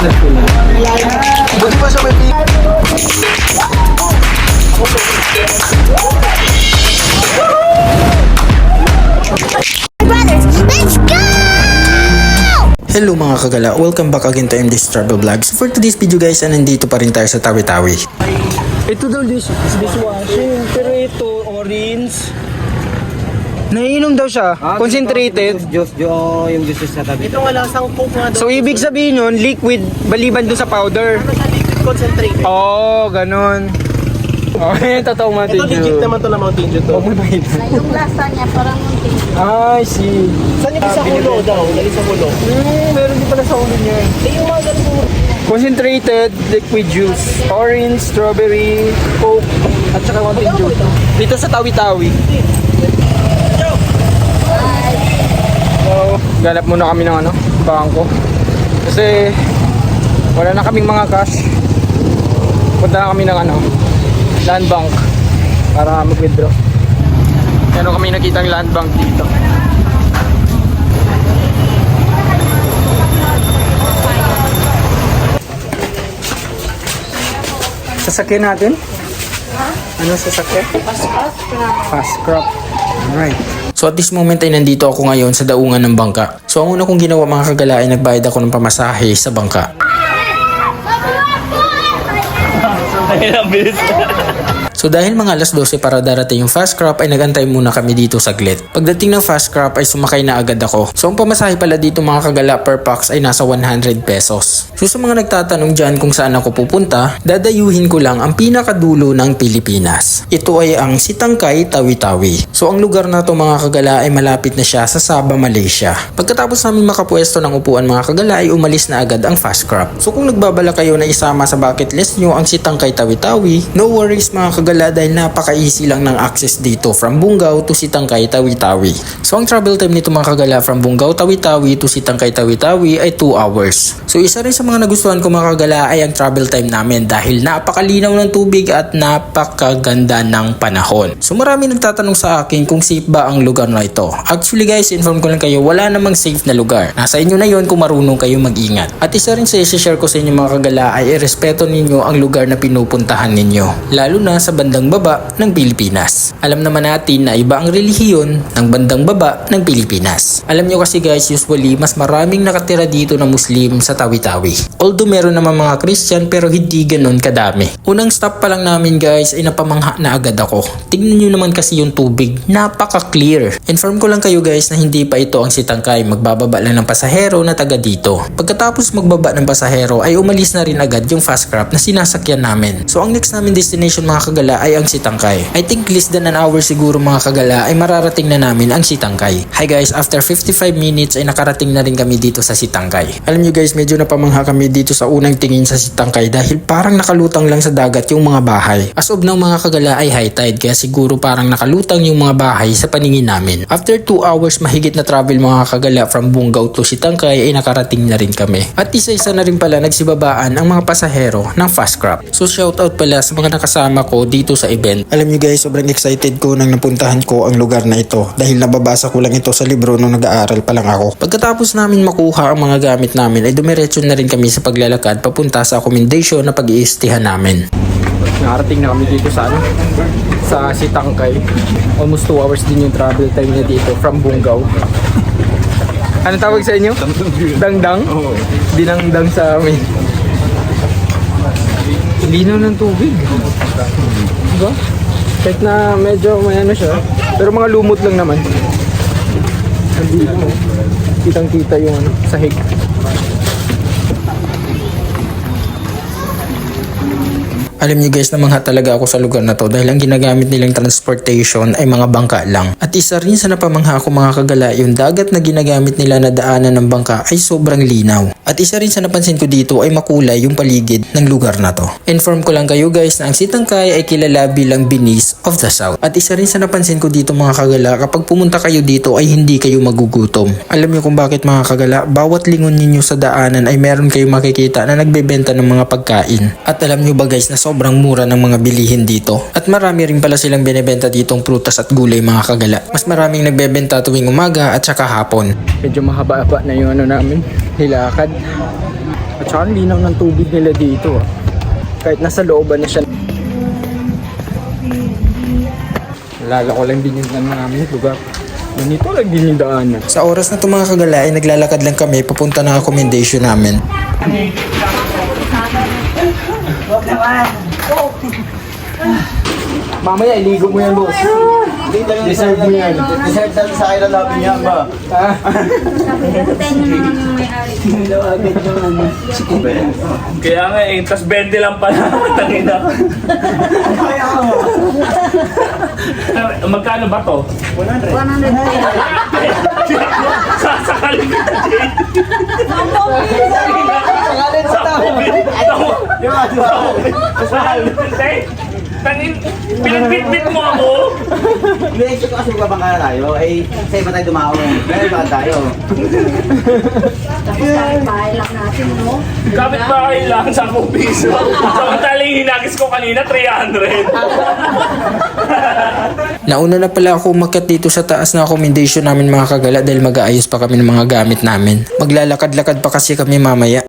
Buti pa siya may Brothers, let's go! Hello mga kagala, welcome back again to MD's Travel Vlogs. For today's video guys, nandito pa rin tayo sa Tawi-Tawi. Ito daw dishwashing, pero ito orange. Naiinom daw siya, concentrated. yung juice sa tabi. Ito nga lasang coke nga daw. So ibig sabihin nun, liquid baliban doon sa powder. Liquid concentrated. Oh, ganun. Okay, totoong Mountain Ito legit Dew. naman to na Mountain Dew to. Yung lasa niya parang munting. I see. Saan yung sa ulo daw? Dali sa ulo. Meron din pala sa ulo niya. Yung mga ganun. Concentrated liquid juice. Orange, strawberry, coke, at saka Mountain Dew. Dito sa Tawi-Tawi. So, ganap muna kami ng bangko. Kasi wala na kaming mga cash. Punta na kami ng land bank para mag-withdraw. Meron kami nakitang land bank dito. Sasakyan natin? Ano sasakyan? Fast crop. Alright. So at this moment ay nandito ako ngayon sa daungan ng bangka. So ang una kong ginawa mga kagala ay nagbayad ako ng pamasahe sa bangka. So dahil mga alas 12 para darating yung fast crop ay nagantay muna kami dito saglit. Pagdating ng fast crop ay sumakay na agad ako. So ang pamasahe pala dito mga kagala per pax ay nasa 100 pesos. So sa mga nagtatanong dyan kung saan ako pupunta, dadayuhin ko lang ang pinakadulo ng Pilipinas. Ito ay ang Sitangkay, Tawi-Tawi. So ang lugar na to mga kagala ay malapit na siya sa Sabah, Malaysia. Pagkatapos namin makapwesto ng upuan mga kagala ay umalis na agad ang fast crop. So kung nagbabala kayo na isama sa bucket list nyo ang Sitangkay, Tawi-Tawi, no worries mga kagala dahil napaka-easy lang ng access dito from Bungaw to Sitangkay, Tawi-Tawi. So ang travel time nito mga kagala from Bungaw, Tawi-Tawi to Sitangkay, Tawi-Tawi ay 2 hours. So isa rin sa mga nagustuhan ko mga kagala ay ang travel time namin dahil napakalinaw ng tubig at napakaganda ng panahon. So marami nagtatanong sa akin kung safe ba ang lugar na ito. Actually guys, inform ko lang kayo, wala namang safe na lugar. Nasa inyo na yon kung marunong kayo mag-ingat. At isa rin sa i-share ko sa inyo mga kagala ay irespeto ninyo ang lugar na pinupuntahan ninyo. Lalo na sa bandang baba ng Pilipinas. Alam naman natin na iba ang relihiyon ng bandang baba ng Pilipinas. Alam nyo kasi guys, usually mas maraming nakatira dito na Muslim sa Tawi-Tawi. Although meron naman mga Christian pero hindi ganun kadami. Unang stop pa lang namin guys ay napamangha na agad ako. Tignan nyo naman kasi yung tubig, napaka-clear. Inform ko lang kayo guys na hindi pa ito ang Sitangkay, magbababa lang ng pasahero na taga dito. Pagkatapos magbaba ng pasahero ay umalis na rin agad yung fast crop na sinasakyan namin. So ang next namin destination mga kagala ay ang Sitangkay. I think less than an hour siguro mga kagala ay mararating na namin ang Sitangkay. Hi guys, after 55 minutes ay nakarating na rin kami dito sa Sitangkay. Alam nyo guys, medyo napamangha kami dito sa unang tingin sa Sitangkay dahil parang nakalutang lang sa dagat yung mga bahay. As of ng mga kagala ay high tide kaya siguro parang nakalutang yung mga bahay sa paningin namin. After 2 hours mahigit na travel mga kagala from Bungaw to Sitangkay ay nakarating na rin kami. At isa-isa na rin pala nagsibabaan ang mga pasahero ng fast crop. So shoutout pala sa mga nakasama ko dito sa event. Alam nyo guys, sobrang excited ko nang napuntahan ko ang lugar na ito dahil nababasa ko lang ito sa libro nung nag-aaral pa lang ako. Pagkatapos namin makuha ang mga gamit namin ay dumiretso na rin kami sa paglalakad papunta sa accommodation na pag-iistihan namin. Nakarating na kami dito sa sa Sitangkay. Almost 2 hours din yung travel time niya dito from Bungaw. Ano tawag sa inyo? Dangdang? Oo. Dinangdang sa amin. Linaw ng tubig. Diba? Kahit na medyo may siya. Pero mga lumot lang naman. Hindi mo. Kitang-kita yung sahig. Alam niyo guys, namangha talaga ako sa lugar na to dahil ang ginagamit nilang transportation ay mga bangka lang. At isa rin sa napamangha ako mga kagala, yung dagat na ginagamit nila na daanan ng bangka ay sobrang linaw. At isa rin sa napansin ko dito ay makulay yung paligid ng lugar na to. Inform ko lang kayo guys na ang Sitangkay ay kilala bilang Venice of the South. At isa rin sa napansin ko dito mga kagala, kapag pumunta kayo dito ay hindi kayo magugutom. Alam niyo kung bakit mga kagala? Bawat lingon ninyo sa daanan ay meron kayong makikita na nagbebenta ng mga pagkain. At alam niyo ba guys na sobrang mura ng mga bilihin dito. At marami rin pala silang binebenta ditong prutas at gulay mga kagala. Mas maraming nagbebenta tuwing umaga at saka hapon. Medyo mahaba-haba na yung ano namin, hilakad. At saka ang linaw ng tubig nila dito. Kahit nasa looban na siya. Alala ko lang din yung ano namin lugar. Ganito lang din yung daanan. Sa oras na ito mga kagala ay naglalakad lang kami papunta ng accommodation namin. Mamaya iligo mo yan, boss. Deserve mo yan. Deserve sa akin ang labi niya ba? Kaya nga eh, tas 20 lang pala. Tangina. Magkano ba to? 100 Sasakalin ka, Jade. Pangalan sa tao. Tangin, pinagpitbit mo ako. Hindi, ito kasi magbabangka na tayo. Eh, sa iba tayo dumao. Kaya iba tayo. Tapos bahay lang natin, no? Kapit ba kayo lang, 10 piso. Samantala yung hinagis ko kanina, 300. Nauna na pala ako umakyat dito sa taas na accommodation namin mga kagala dahil mag-aayos pa kami ng mga gamit namin. Maglalakad-lakad pa kasi kami mamaya.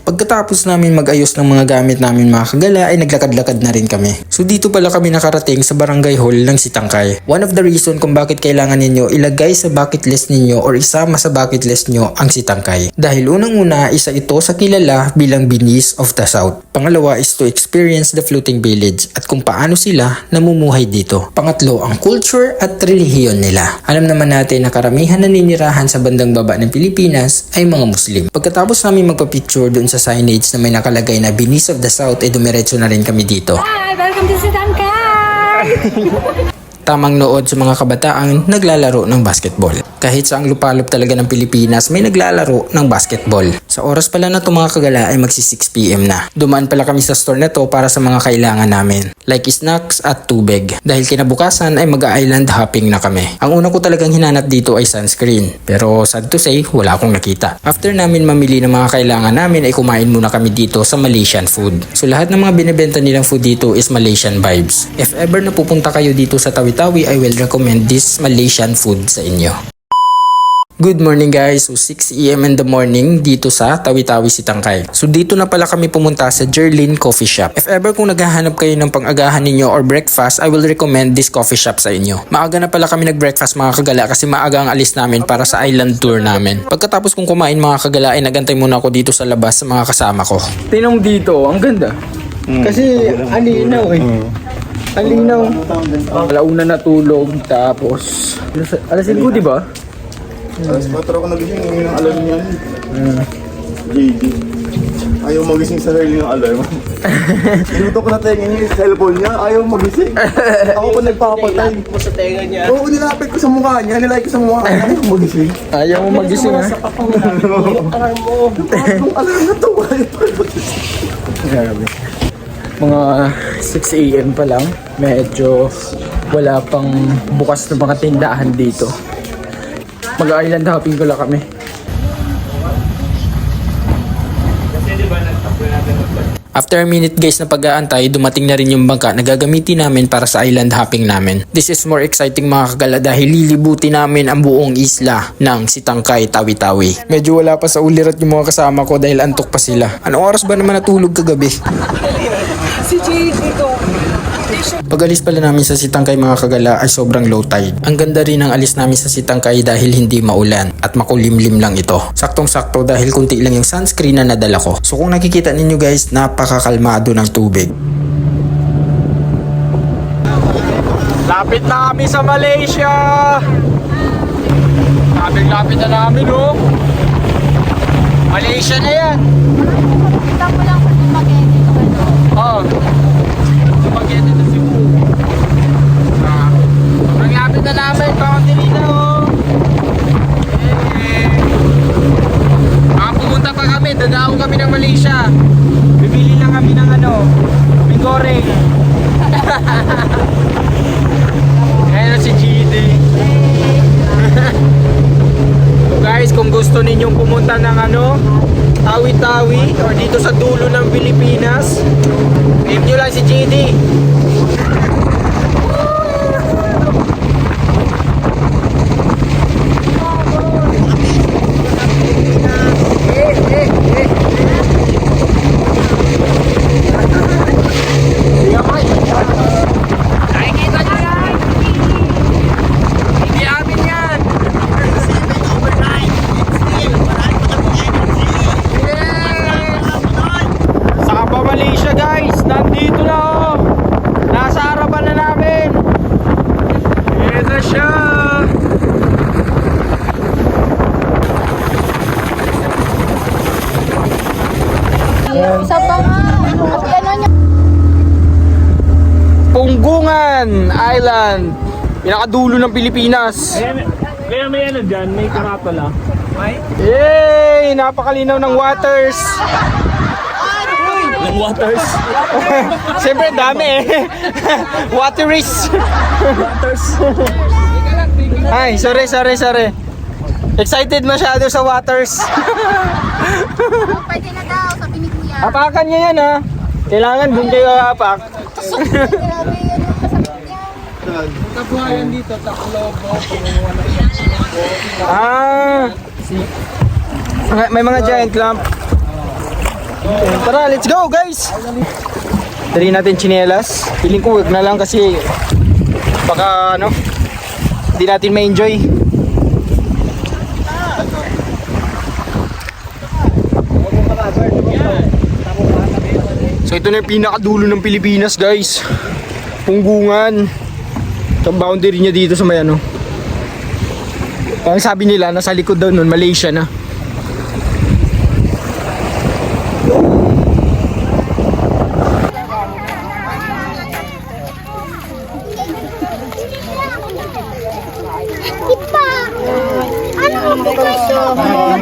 Pagkatapos namin mag-ayos ng mga gamit namin mga kagala ay naglakad-lakad na rin kami. So dito pala kami nakarating sa barangay hall ng Sitangkay. One of the reason kung bakit kailangan ninyo ilagay sa bucket list ninyo or isama sa bucket list nyo ang Sitangkay. Dahil unang-una isa ito sa kilala bilang Binis of the South. Pangalawa is to experience the floating village at kung paano sila namumuhay dito. Pangatlo ang culture at relihiyon nila. Alam naman natin na karamihan na ninirahan sa bandang baba ng Pilipinas ay mga Muslim. Pagkatapos namin magpa-picture doon sa signage na may nakalagay na Binis of the South ay dumiretso na rin kami dito. Hi! Welcome to Sitangkay! Tamang nood sa mga kabataang naglalaro ng basketball. Kahit sa ang lupalop talaga ng Pilipinas may naglalaro ng basketball. Sa oras pala na ito mga kagala ay magsi 6 PM na. Dumaan pala kami sa store na to para sa mga kailangan namin. Like snacks at tubig. Dahil kinabukasan ay mag-island hopping na kami. Ang una ko talagang hinanap dito ay sunscreen. Pero sad to say, wala akong nakita. After namin mamili ng mga kailangan namin ay kumain muna kami dito sa Malaysian food. So lahat ng mga binibenta nilang food dito is Malaysian vibes. If ever na pupunta kayo dito sa Tawi-Tawi, I will recommend this Malaysian food sa inyo. Good morning guys, so 6 AM in the morning dito sa Tawi-Tawi Sitangkay. So dito na pala kami pumunta sa Jerlin Coffee Shop. If ever kung naghahanap kayo ng pang-agahan ninyo or breakfast, I will recommend this coffee shop sa inyo. Maaga na pala kami nag-breakfast mga kagala kasi maaga ang alis namin para sa island tour namin. Pagkatapos kong kumain mga kagala ay nagantay muna ako dito sa labas sa mga kasama ko. Tinong dito, ang ganda. Kasi alinaw eh. Alinaw. Alauna natulog, tapos alas 5 di ba? Alas 4 ako nagising, yung alarm niya. JD. Ayaw magising sa sarili ng alarm. Inuto ko na tenga niya yung cellphone niya, ayaw magising. Ako pa nagpapatay. Mo sa tenga niya. Oo, nilapit ko sa mukha niya, nilike ko sa mukha niya, ayaw magising. Ayaw mo magising ha? Yung alarm na to, ayaw pa magising. Grabe. Mga 6 AM pa lang, medyo wala pang bukas na mga tindahan dito. Mag-island hopping ko lang kami. After a minute guys na pag-aantay, dumating na rin yung bangka na gagamitin namin para sa island hopping namin. This is more exciting mga kagala dahil lilibutin namin ang buong isla ng Sitangkay, Tawi-Tawi. Medyo wala pa sa ulirat yung mga kasama ko dahil antok pa sila. Anong oras ba naman natulog kagabi? Pag-alis pala namin sa Sitangkay mga kagala ay sobrang low tide. Ang ganda rin ng alis namin sa Sitangkay dahil hindi maulan at makulimlim lang ito. Saktong-sakto dahil kunti lang yung sunscreen na nadala ko. So kung nakikita ninyo guys, napakakalmado ng tubig. Lapit na kami sa Malaysia! Lapit na namin oh! Malaysia na yan! Kita mo lang kung lumagay dito ano. Oo. Sumagyete na Cebu. Sobrang lapit na namin, Pakantilina oh. Pumunta pa kami, dadao kami ng Malaysia. Bibili lang kami ng Mingoreng. Ayan si GD. So guys, kung gusto ninyong pumunta ng Tawi-Tawi or dito sa dulo ng Pilipinas. Name nyo lang si JD. Nakikita nyo yan! Hindi amin yan! Saba Malaysia guys, nandito na oh. Nasa harapan na namin. Ito siya. Isa pa nga. At gano'n yung Punggungan Island, pinakadulo ng Pilipinas. Kaya may ano dyan, may karatula. Yay! Napakalinaw ng waters. Ng waters. Siyempre dami eh. Wateries. Waters. Ay, sorry. Excited masyado sa waters. pwede na daw, sabi ni Kuya. Hapakan niya yan ha. Kailangan dun kayo hapak. Grabe yan, masakit yan. May mga giant clamp. Okay, tara, let's go guys! Dali natin tsinelas. Feeling ko wag na lang kasi baka ano, hindi natin ma-enjoy. So ito na yung pinakadulo ng Pilipinas guys. Punggungan. Ang boundary niya dito sa may ano. Ang sabi nila nasa likod daw nun Malaysia na.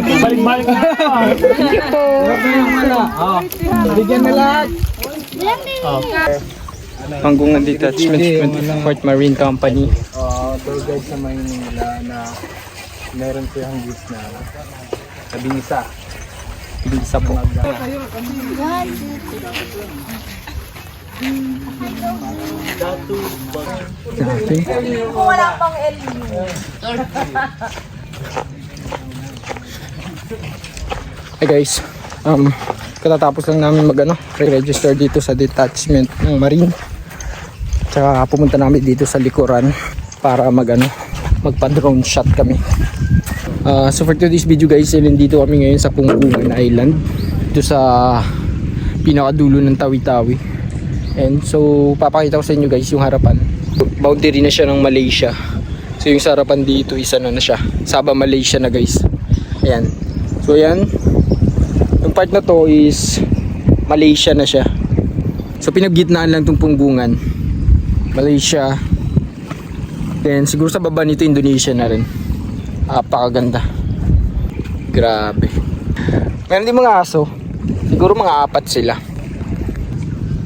Balik-balik na. Bigyan na lahat. Panggungan Detachment 24th Marine Company. Tour guide sa Maynila na meron silang gift na Binisa. Binisa po. Wala pang El Hey guys, katatapos lang namin re-register dito sa detachment ng Marine. Tsaka pumunta namin dito sa likuran para magpa-drone shot kami. So for today's video guys, nandito kami ngayon sa Punggungan Island. Dito sa pinakadulo ng Tawi-Tawi. And so papakita ko sa inyo guys yung harapan. Boundary na siya ng Malaysia. So yung sa harapan dito is na siya, Sabah Malaysia na guys. Ayan. So ayan, yung part na to is Malaysia na siya. So pinagitnaan lang tong Punggungan, Malaysia. Then siguro sa baba nito Indonesia na rin. Apakaganda. Grabe. Meron din mga aso. Siguro mga 4 sila.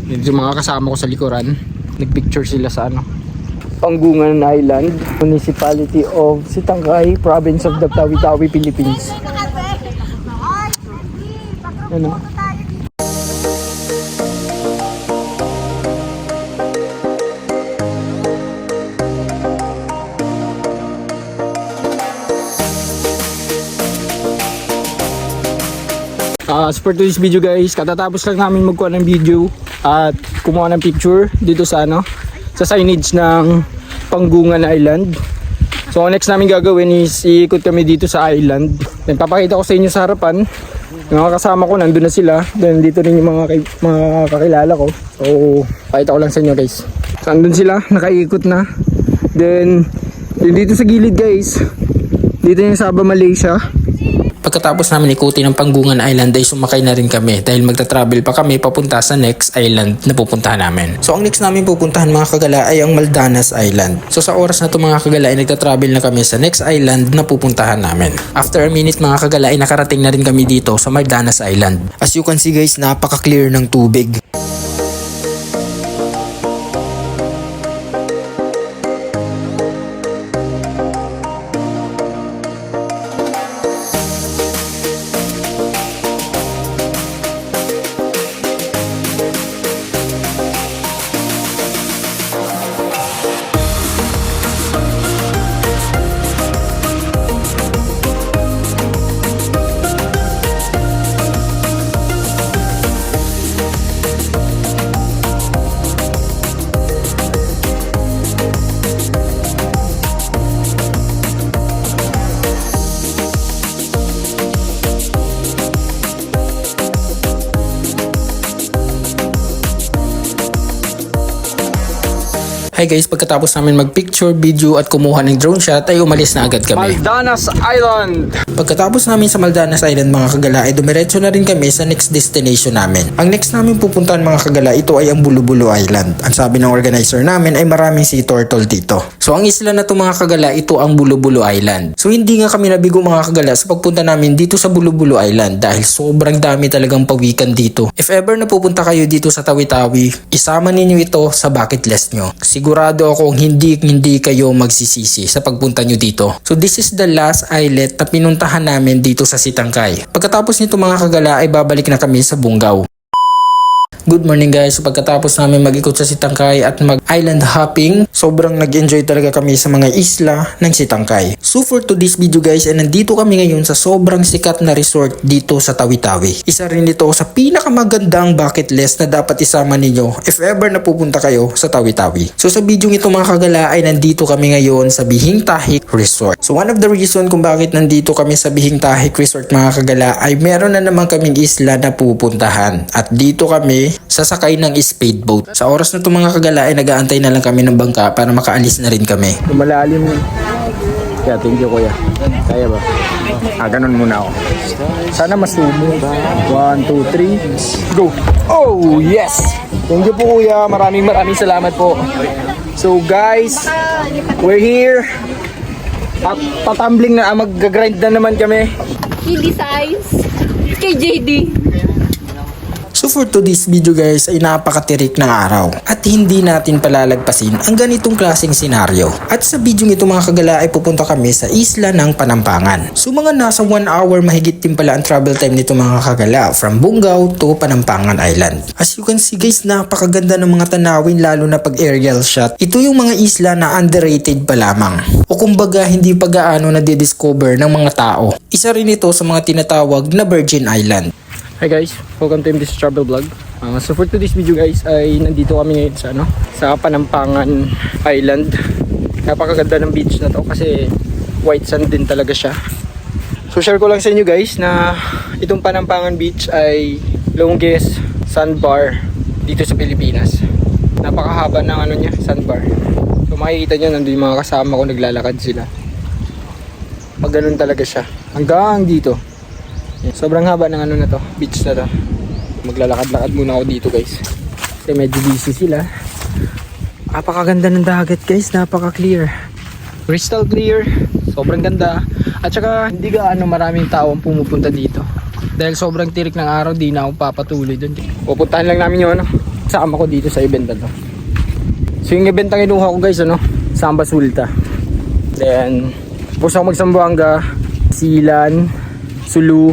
Yung mga kasama ko sa likuran, nagpicture sila sa Punggungan Island, Municipality of Sitangkay, Province of the Tawi-Tawi, Philippines. Ano? So for today's video guys, katatapos lang namin magkuha ng video at kumuha ng picture dito sa sa signage ng Punggungan Island. So ang next namin gagawin is iikot kami dito sa island. Then papakita ko sa inyo sa harapan. Yung mga kasama ko nandun na sila. Then dito rin yung mga kakilala ko. So pakita ko lang sa inyo guys. So andun sila, nakaikot na. Then dito sa gilid guys, dito yung Sabah Malaysia. Pagkatapos namin ikuti ng Punggungan Island ay sumakay na rin kami dahil magta-travel pa kami papunta sa next island na pupuntahan namin. So ang next namin pupuntahan mga kagala ay ang Maldanas Island. So sa oras na ito mga kagala ay nagta-travel na kami sa next island na pupuntahan namin. After a minute mga kagala ay nakarating na rin kami dito sa Maldanas Island. As you can see guys, napaka-clear ng tubig. Hi guys, pagkatapos namin mag-picture, video at kumuha ng drone shot ay umalis na agad kami. Maldanas Island! Pagkatapos namin sa Maldanas Island mga kagala ay dumiretso na rin kami sa next destination namin. Ang next namin pupuntahan mga kagala, ito ay ang Bulu-Bulu Island. Ang sabi ng organizer namin ay maraming sea turtle dito. So ang isla na to mga kagala, ito ang Bulu-Bulu Island. So hindi nga kami nabigo mga kagala sa pagpunta namin dito sa Bulu-Bulu Island dahil sobrang dami talagang pawikan dito. If ever na pupunta kayo dito sa Tawi-Tawi, isama ninyo ito sa bucket list nyo. Sigurado akong hindi kayo magsisisi sa pagpunta nyo dito. So this is the last islet na pinuntahan namin dito sa Sitangkay. Pagkatapos nito mga kagala ay babalik na kami sa Bungaw. Good morning guys, so pagkatapos namin mag-ikot sa Sitangkay at mag-island hopping, sobrang nag-enjoy talaga kami sa mga isla ng Sitangkay. So for today's video guys, ay nandito kami ngayon sa sobrang sikat na resort dito sa Tawi-Tawi. Isa rin ito sa pinakamagandang bucket list na dapat isama ninyo if ever na pupunta kayo sa Tawi-Tawi. So sa video ito mga kagala ay nandito kami ngayon sa Bihing Tahik Resort. So one of the reason kung bakit nandito kami sa Bihing Tahik Resort mga kagala ay meron na naman kaming isla na pupuntahan. At dito kami sasakay ng speedboat. Sa oras na ito mga kagala ay nag-aantay na lang kami ng bangka para makaalis na rin kami. Lumalalim yun. Kaya thank you kuya. Kaya ba? Ganun muna ako. Sana masumo. 1, 2, 3. Go! Oh, yes! Thank you po kuya. Maraming salamat po. So guys, we're here. At tatumbling na, mag-grind na naman kami. Hindi size. Kay JD. So for today's video guys ay napakatirik ng araw at hindi natin palalagpasin ang ganitong klaseng senaryo. At sa video ito mga kagala ay pupunta kami sa isla ng Panampangan. So mga nasa 1 hour mahigit din pala ang travel time nito mga kagala from Bungaw to Panampangan Island. As you can see guys, napakaganda ng mga tanawin lalo na pag aerial shot. Ito yung mga isla na underrated pa lamang o kumbaga hindi pa gaano na-discover ng mga tao. Isa rin ito sa mga tinatawag na Virgin Island. Hi guys, welcome to this travel vlog. So for today's video guys ay nandito kami ngayon sa Panampangan Island. Napakaganda ng beach na to kasi white sand din talaga siya. So share ko lang sa inyo guys na itong Panampangan Beach ay longest sandbar dito sa Pilipinas. Napakahaba ng sandbar. So makikita nyo nandun yung mga kasama ko, naglalakad sila. Pag ganun talaga siya hanggang dito. Sobrang haba ng na to, beach na to. Maglalakad-lakad muna ako dito guys kasi medyo busy sila. Napakaganda ng dagat guys, napaka-clear, crystal clear, sobrang ganda. At saka hindi gaano maraming tao ang pumupunta dito dahil sobrang tirik ng araw. Di na ako papatuloy dun. Pupuntahan lang namin yung kasama ko dito sa event na to. So yung event na kinuha ko guys Samba Sulta, then tapos ako magsambuanga, Silan, Sulu,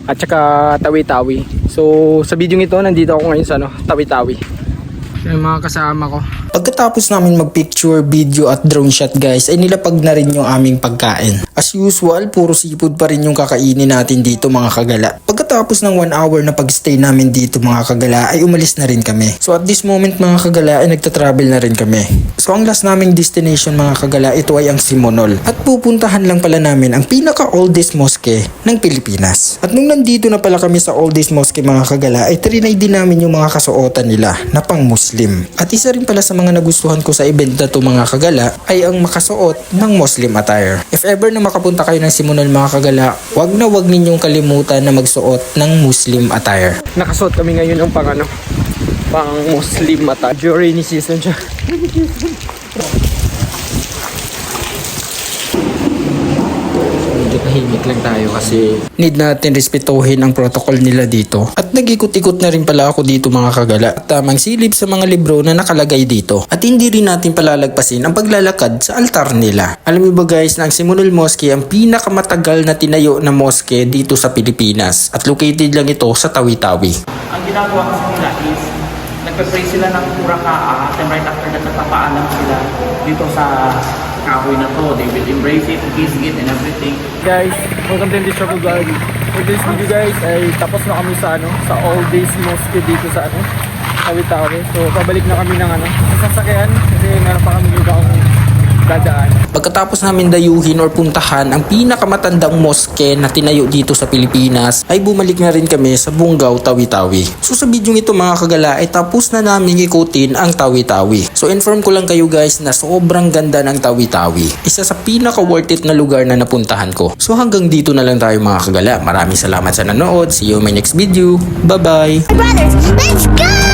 at saka Tawi-Tawi. So sa video ito nandito ako ngayon sa Tawi-Tawi. Yung mga kasama ko. Pagkatapos namin magpicture, video at drone shot guys ay nilapag na rin yung aming pagkain. As usual, puro seafood pa rin yung kakainin natin dito mga kagala. Pagkatapos ng 1 hour na pagstay namin dito mga kagala ay umalis na rin kami. So at this moment mga kagala ay nagta-travel na rin kami. So ang last naming destination mga kagala ito ay ang Simonol. At pupuntahan lang pala namin ang pinaka-oldest mosque ng Pilipinas. At nung nandito na pala kami sa oldest mosque mga kagala ay trinay din namin yung mga kasuotan nila na pang Muslim. At isa rin pala sa mga nagustuhan ko sa event na to mga kagala ay ang makasuot ng Muslim attire. If ever na makapunta kayo ng Simonol mga kagala, wag ninyong kalimutan na magsuot ng Muslim attire. Nakasuot kami ngayon ng pang Muslim attire. Rainy season siya. Medyo tahimik lang tayo kasi need natin respetuhin ang protocol nila dito. At nag-ikot-ikot na rin pala ako dito mga kagala. At tamang silip sa mga libro na nakalagay dito. At hindi rin natin palalagpasin ang paglalakad sa altar nila. Alam mo ba guys na ang Simonol Mosque ang pinakamatagal na tinayo na mosque dito sa Pilipinas. At located lang ito sa Tawi-Tawi. Ang ginagawa kasi nila is nagpe-pray sila ng Purakaa, then right after that nagpapaalam sila dito sa kahoy na to. They will embrace it, kiss it, and everything. Guys, welcome to this travel vlog. For this video guys ay tapos na kami sa all days mosque dito sa Tawi-Tawi. So pabalik na kami ng sasakyan kasi meron pa kami dito akong dadaan. pagkatapos namin dayuhin or puntahan ang pinakamatandang mosque na tinayo dito sa Pilipinas, ay bumalik na rin kami sa Bungaw, Tawi-Tawi. So sa video ito mga kagala ay tapos na namin ikutin ang Tawi-Tawi. So inform ko lang kayo guys na sobrang ganda ng Tawi-Tawi. Isa sa pinaka worth it na lugar na napuntahan ko. So hanggang dito na lang tayo mga kagala. Maraming salamat sa nanood. See you in my next video. Bye bye! Brothers, let's go!